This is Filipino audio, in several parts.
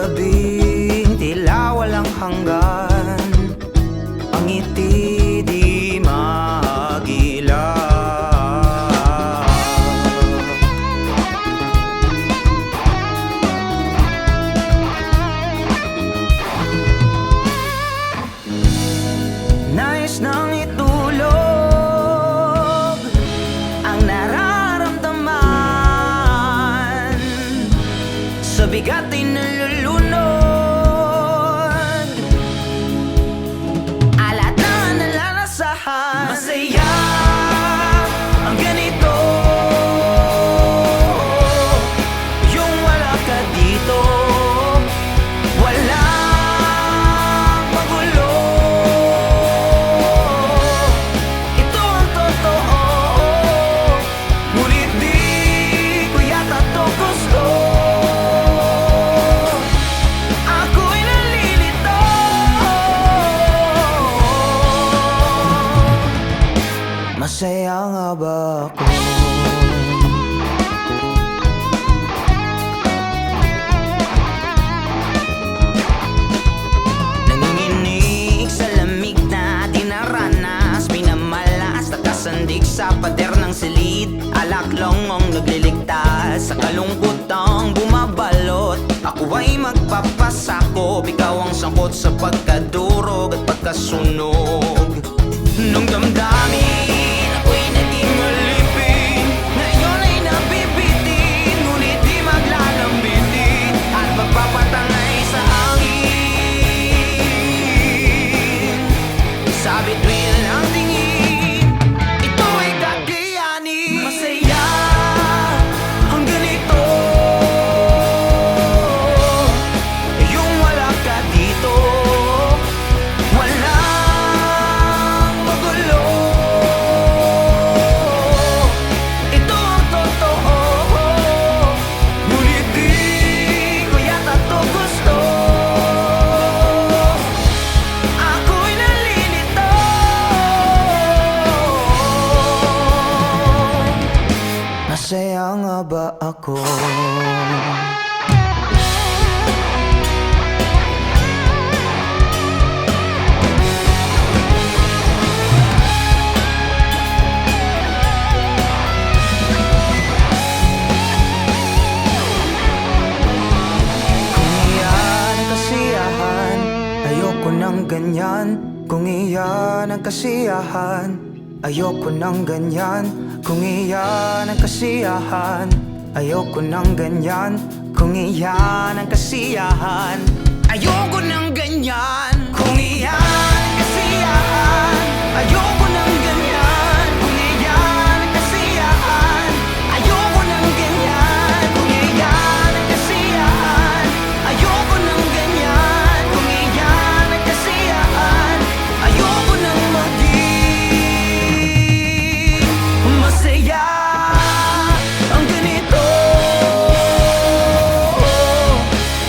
gabing tila walang hanggan, ang ngiti di magilaw. Nais nang itulog ang nararamdaman, sa bigat ay nalulunod, alat na nalalasahan. Masaya ang ganito, yung wala ka dito, walang magulo. Ito ang totoo, ngunit di ko yata to gusto. Ako'y nalilito, masaya nga ba ako? Nanginginig sa lamig na di naranas, minamalas, nakasandig sa pader ng silid. Alaklong ang nagliligtas sa kalungkutang bumabalot. Ako ay magpapasakop, ikaw ang sangkot sa pagkadurog at pagkasunog nung damdamin. Ako'y naging alipin, ngayon ay nabibitin, ngunit di maglalambitin at magpapatangay sa hangin. Sa bituin ng tingin, ito ay kakayanin. Masaya ang ganito, yung wala ka dito, walang magulo. Ito ang totoo, ngunit di ko yata to gusto. Ako'y nalilito, masaya nga ba ako? Kung iyan ang kasiyahan, ayoko ng ganyan. Kung iyan ang kasiyahan, ayoko ng ganyan. Kung iyan ang kasiyahan, ayoko ng ganyan. Kung iyan ang kasiyahan, ayoko ng ganyan. Kung iyan ang kasiyahan, ayoko ng ganyan. Kung iyan ang kasiyahan, ayoko ng ganyan. Kung iyan ang kasiyahan, ayoko nang maging masaya ang ganito,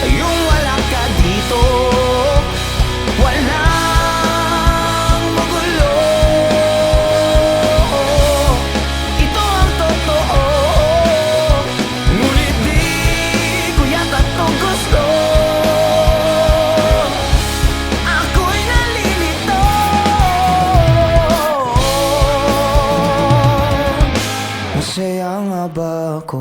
yung wala ka dito, walang magulo. Ito ang totoo, ngunit di ko yata to gusto. Ako'y nalilito, masaya nga ba ako?